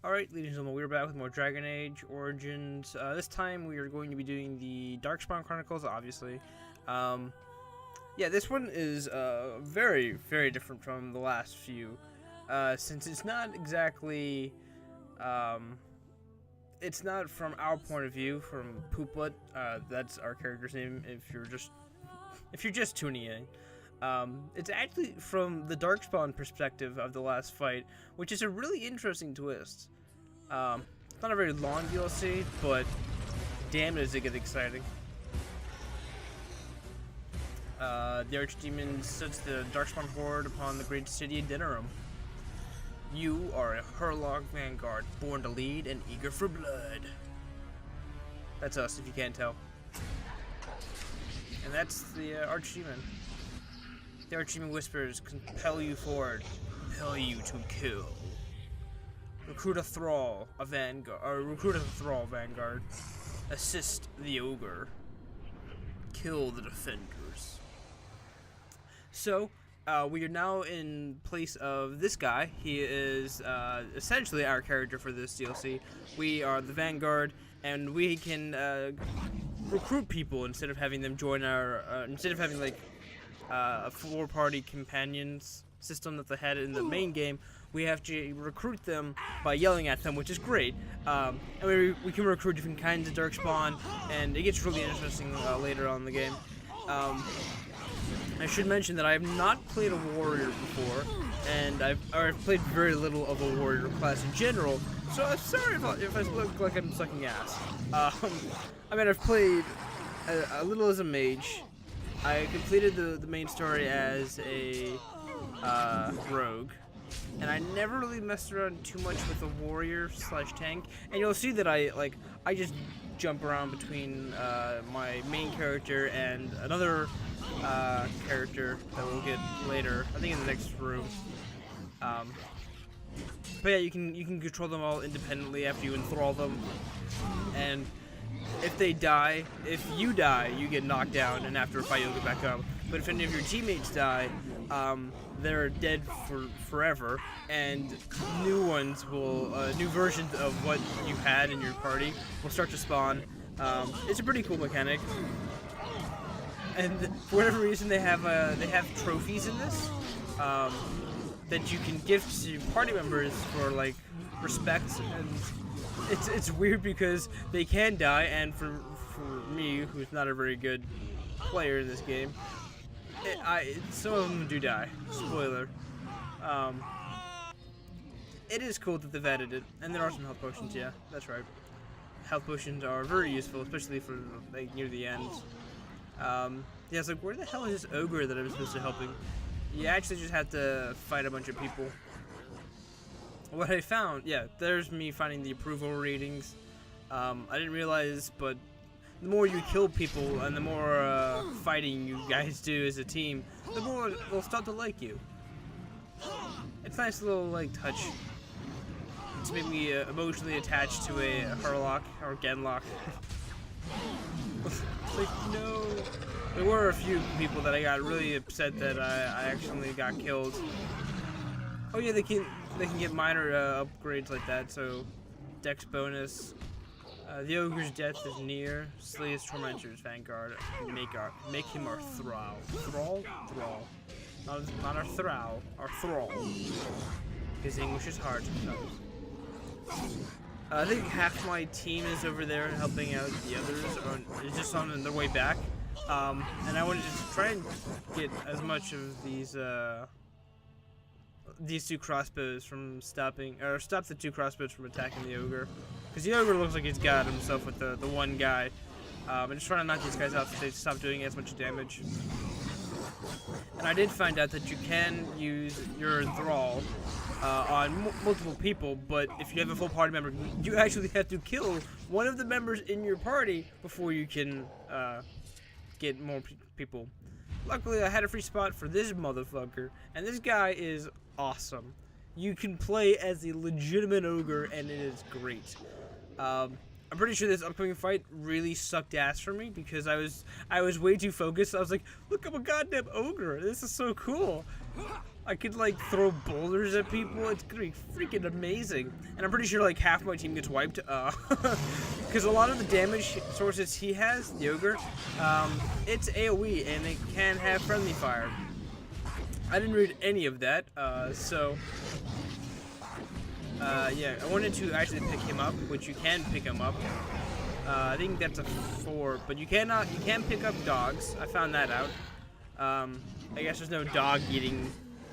Alright, ladies and gentlemen, we're back with more Dragon Age Origins. This time we are going to be doing the Darkspawn Chronicles, obviously. Yeah, this one is very, very different from the last few. Since it's not exactly... it's not from our point of view, from Poopbutt. That's our character's name if you're just tuning in. It's actually from the Darkspawn perspective of the last fight, which is a really interesting twist. It's not a very long DLC, but damn does it get exciting. The Archdemon sets the Darkspawn horde upon the great city of Denerim. You are a Hurlock Vanguard, born to lead and eager for blood. That's us, if you can't tell. And that's the Archdemon. The Archdemon whispers, compel you forward, compel you to kill. Recruit a thrall, a Vanguard, or recruit a thrall Vanguard. Assist the ogre. Kill the defenders. So, we are now in place of this guy. He is essentially our character for this DLC. We are the Vanguard, and we can recruit people instead of having them join our, instead of having like a four-party companions system that they had in the main game. We have to recruit them by yelling at them, which is great. And we can recruit different kinds of Darkspawn, and it gets really interesting later on in the game. I should mention that I have not played a warrior before, and I've played very little of a warrior class in general, so I'm sorry if I look like I'm sucking ass. I mean, I've played a little as a mage. I completed the main story as a rogue, and I never really messed around too much with a warrior / tank. And you'll see that I just jump around between my main character and another character that we'll get later. I think in the next room. But yeah, you can control them all independently after you enthrall them, and if they die, if you die, you get knocked down, and after a fight you'll get back up. But if any of your teammates die, they're dead for forever, and new ones will, new versions of what you had in your party will start to spawn. It's a pretty cool mechanic, and for whatever reason they have trophies in this that you can gift to party members for like respect, and it's weird because they can die, and for me, who's not a very good player in this game, some of them do die. Spoiler. It is cool that they've added it, and there are some health potions. Yeah, that's right. Health potions are very useful, especially for like near the end. Yeah, it's like, where the hell is this ogre that I'm supposed to helping? You actually just have to fight a bunch of people. What I found, yeah, there's me finding the approval ratings. I didn't realize, but the more you kill people and the more fighting you guys do as a team, the more they'll start to like you. It's a nice little like touch to make me emotionally attached to a Hurlock or Genlock. It's like, no. There were a few people that I got really upset that I actually got killed. Oh yeah, they can get minor upgrades like that. So, Dex bonus. The ogre's death is near. Slay his tormentors, Vanguard. Make him our thrall. Thrall? Not our thrall. Our thrall. His English is hard sometimes. I think half my team is over there helping out the others, or is just on their way back. And I wanted to try and get as much of these two crossbows from stop the two crossbows from attacking the ogre, because the ogre looks like he's got himself with the one guy. I'm just trying to knock these guys out so they stop doing as much damage. And I did find out that you can use your enthrall on multiple people, but if you have a full party member, you actually have to kill one of the members in your party before you can get more people. Luckily, I had a free spot for this motherfucker, and this guy is awesome. You can play as a legitimate ogre, and it is great. I'm pretty sure this upcoming fight really sucked ass for me because I was way too focused. I was like, look, I'm a goddamn ogre. This is so cool. I could like throw boulders at people. It's gonna be freaking amazing. And I'm pretty sure like half my team gets wiped. Because a lot of the damage sources he has, the ogre, it's AoE and it can have friendly fire. I didn't read any of that, yeah, I wanted to actually pick him up, which you can pick him up. I think that's a 4, but you can pick up dogs. I found that out. I guess there's no dog eating,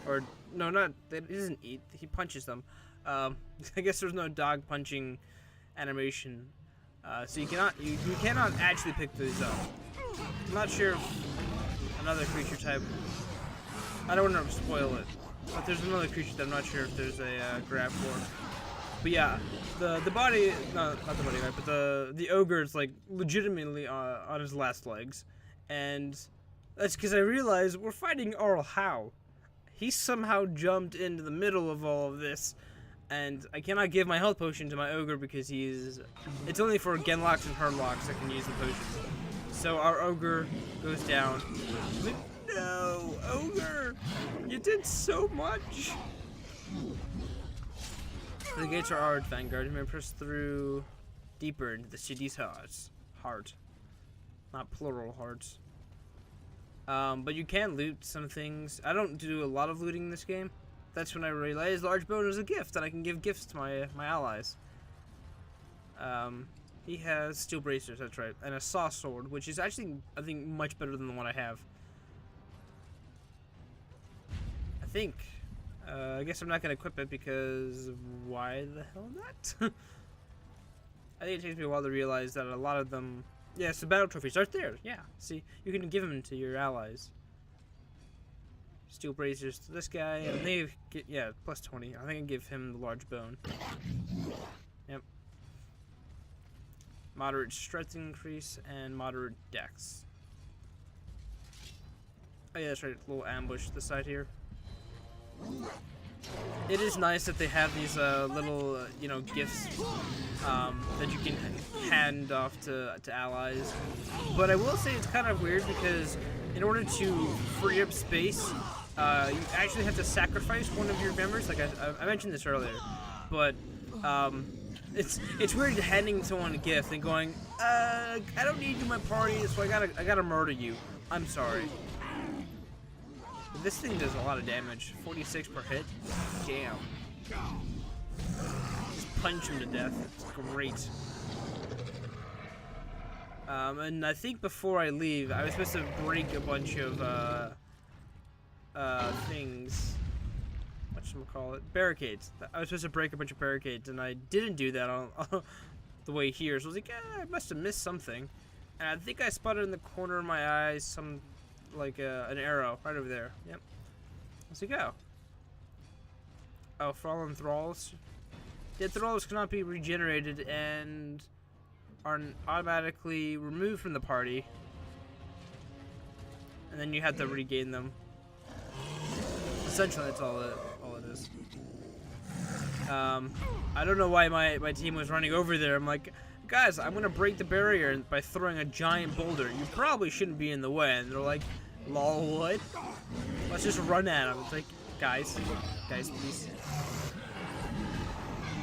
or no, not that doesn't eat. He punches them. I guess there's no dog punching animation, so you cannot actually pick these up. I'm not sure if another creature type. I don't want to spoil it, but there's another creature that I'm not sure if there's a grab for. But yeah, the body, not the body, right? But the ogre is like legitimately on his last legs, and that's because I realized we're fighting Arl Howe. He somehow jumped into the middle of all of this, and I cannot give my health potion to my ogre because it's only for Genlocks and Hermlocks I can use the potion. So our ogre goes down. No, ogre, you did so much. The gates are ours, Vanguard. You may press through deeper into the city's heart. Not plural hearts. But you can loot some things. I don't do a lot of looting in this game. That's when I realized large bone is a gift, and I can give gifts to my allies. He has steel bracers, that's right, and a saw sword, which is actually, I think, much better than the one I have. I guess I'm not going to equip it because why the hell not? I think it takes me a while to realize that a lot of them... Yeah, so battle trophies are there. Yeah, see, you can give them to your allies. Steel bracers to this guy, and they get, yeah, plus 20. I think I give him the large bone. Yep. Moderate strength increase and moderate dex. Oh yeah, that's right, a little ambush to the side here. It is nice that they have these little, gifts that you can hand off to allies. But I will say it's kind of weird because in order to free up space, you actually have to sacrifice one of your members. Like I mentioned this earlier, but it's weird handing someone a gift and going, I don't need you in my party, so I gotta murder you. I'm sorry. This thing does a lot of damage. 46 per hit. Damn. Just punch him to death. It's great. And I think before I leave, I was supposed to break a bunch of things. Whatchamacallit? Barricades. I was supposed to break a bunch of barricades, and I didn't do that on the way here. So I was like, I must have missed something. And I think I spotted in the corner of my eyes some... like an arrow right over there. Yep. Let's go. Oh, fallen thralls. Dead thralls cannot be regenerated and are automatically removed from the party. And then you have to regain them. Essentially, that's all it is. I don't know why my team was running over there. I'm like, guys, I'm gonna break the barrier by throwing a giant boulder. You probably shouldn't be in the way. And they're like, lol, what? Let's just run at them. It's like, guys, please.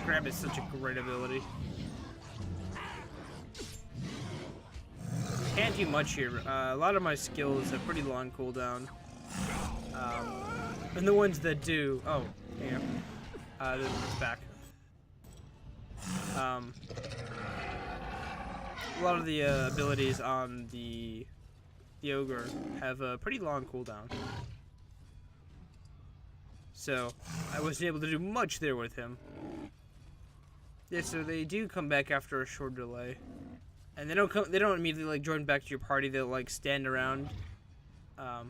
Grab is such a great ability. Can't do much here. A lot of my skills have pretty long cooldown. And the ones that do, oh, yeah. It's back. A lot of the abilities on the ogre have a pretty long cooldown. So I wasn't able to do much there with him. Yeah, so they do come back after a short delay. And they don't immediately like join back to your party, they'll like stand around. Yeah,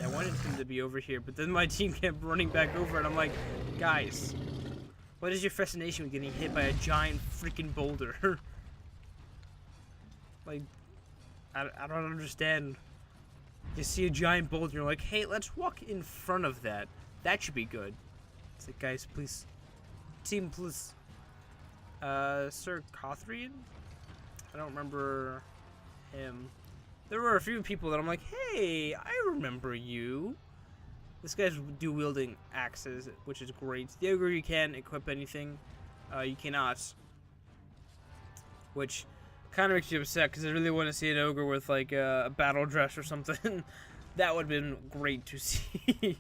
I wanted him to be over here, but then my team kept running back over and I'm like, guys, what is your fascination with getting hit by a giant freaking boulder? Like, I don't understand. You see a giant boulder, you're like, hey, let's walk in front of that. That should be good. It's like, guys, please. Team, please. Sir Cothrian? I don't remember him. There were a few people that I'm like, hey, I remember you. This guy's dual-wielding axes, which is great. The ogre, you can equip anything. You cannot. Which kind of makes you upset, because I really want to see an ogre with, like, a battle dress or something. That would have been great to see.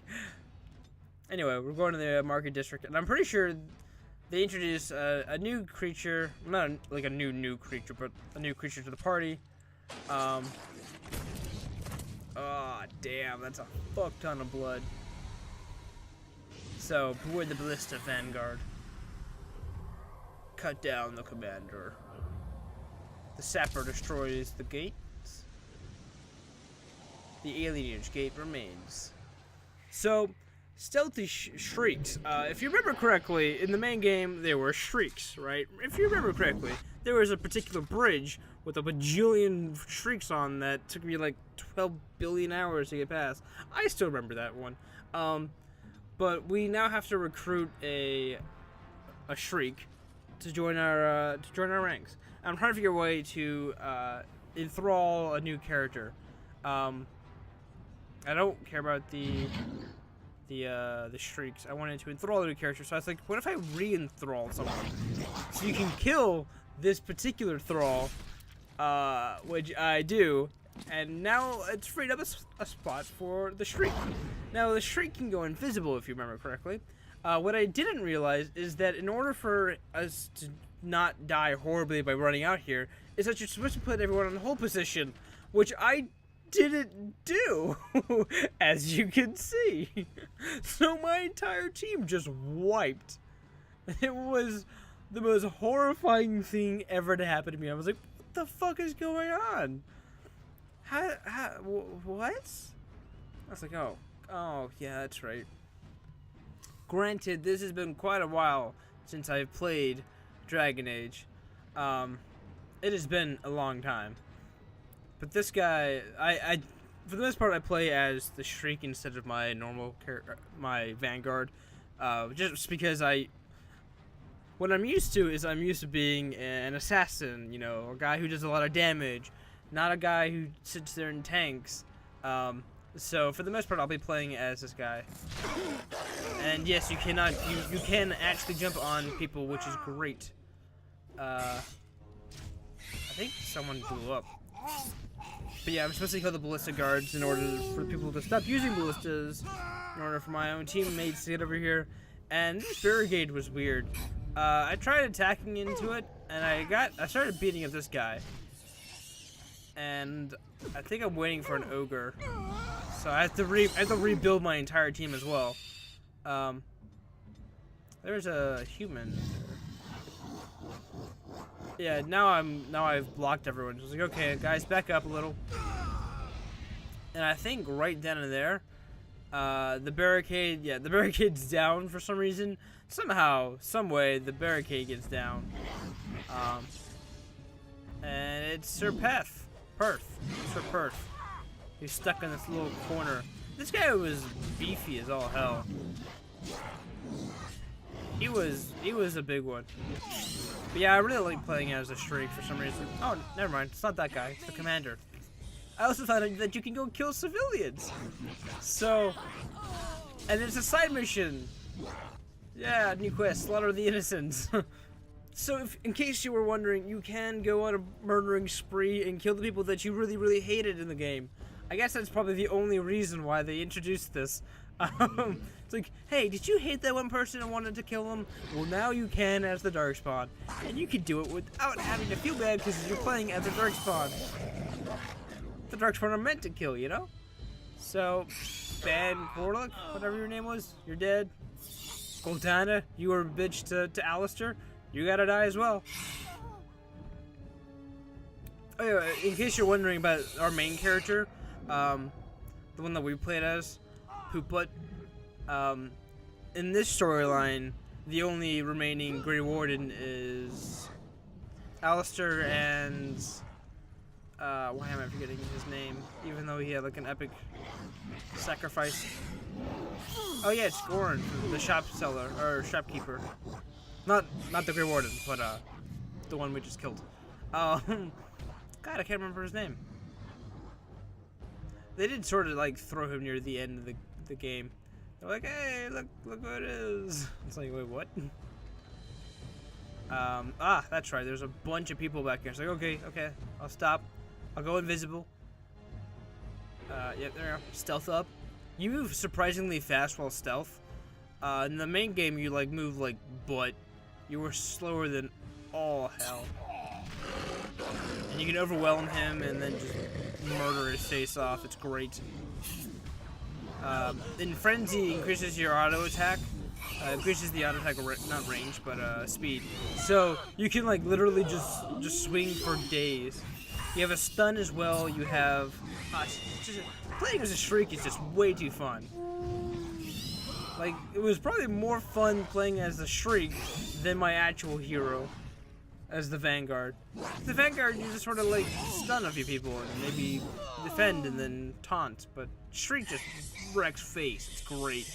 Anyway, we're going to the market district, and I'm pretty sure they introduced a new creature. Not like a new creature, but a new creature to the party. Oh, damn, that's a fuck ton of blood. So, board the ballista, Vanguard. Cut down the commander. The sapper destroys the gates. The alienage gate remains. So, stealthy shrieks. If you remember correctly, in the main game, there were shrieks, right? If you remember correctly, there was a particular bridge with a bajillion shrieks on that took me like 12 billion hours to get past. I still remember that one. But we now have to recruit a shriek to join our ranks. I'm trying to figure a way to enthrall a new character. I don't care about the shrieks. I wanted to enthrall a new character, so I was like, what if I re-enthrall someone? So you can kill this particular thrall, which I do, and now it's freed up a spot for the shriek. Now the shriek can go invisible, if you remember correctly. What I didn't realize is that in order for us to not die horribly by running out here, is that you're supposed to put everyone in the hold position, which I didn't do, as you can see. So my entire team just wiped. It was the most horrifying thing ever to happen to me. I was like, what the fuck is going on? What? I was like, oh, yeah, that's right. Granted, this has been quite a while since I've played Dragon Age. It has been a long time. But this guy, I for the most part, I play as the Shriek instead of my normal my Vanguard. Just because what I'm used to is I'm used to being an assassin, you know, a guy who does a lot of damage, not a guy who sits there and tanks. So for the most part, I'll be playing as this guy. And yes, you can actually jump on people, which is great. I think someone blew up. But yeah, I'm supposed to kill the ballista guards in order for people to stop using ballistas, in order for my own teammates to get over here. And this barricade was weird. I tried attacking into it, and I started beating up this guy. And I think I'm waiting for an ogre, so I have to rebuild my entire team as well. There's a human. Yeah, now I've blocked everyone. So I was like, okay, guys, back up a little. And I think right then and there, the barricade's down for some reason. Somehow, some way, the barricade gets down. And it's Sir Perth. He's stuck in this little corner. This guy was beefy as all hell. He was a big one. But yeah, I really like playing as a Shriek for some reason. Oh, never mind. It's not that guy. It's the commander. I also found out that you can go kill civilians. So, and it's a side mission. Yeah, new quest, slaughter the innocents. So, in case you were wondering, you can go on a murdering spree and kill the people that you really, really hated in the game. I guess that's probably the only reason why they introduced this. It's like, hey, did you hate that one person and wanted to kill them? Well, now you can as the Darkspawn. And you can do it without having to feel bad because you're playing as the Darkspawn. The Darkspawn are meant to kill, you know? So, Vanguard, whatever your name was, you're dead. Goltana, you were a bitch to Alistair. You gotta die as well. Anyway, in case you're wondering about our main character, the one that we played as, Poopbutt, in this storyline, the only remaining Grey Warden is Alistair and, why am I forgetting his name? Even though he had like an epic sacrifice. Oh yeah, it's Goran, the shopkeeper. Not the Grey Warden, but the one we just killed. God, I can't remember his name. They did sort of like throw him near the end of the game. They're like, hey, look what it is. It's like, wait, what? That's right. There's a bunch of people back here. It's like, okay, I'll stop. I'll go invisible. Yep, there you go. Stealth up. You move surprisingly fast while stealth. In the main game, you like move like butt. You were slower than all hell. And you can overwhelm him and then just murder his face off. It's great. In Frenzy, increases your auto attack. Increases the auto attack, not range, but speed. So you can like literally just swing for days. You have a stun as well. You have playing as a Shriek is just way too fun. Like, it was probably more fun playing as the Shriek than my actual hero as the Vanguard. The Vanguard, you just sort of like stun a few people and maybe defend and then taunt, but Shriek just wrecks face. It's great.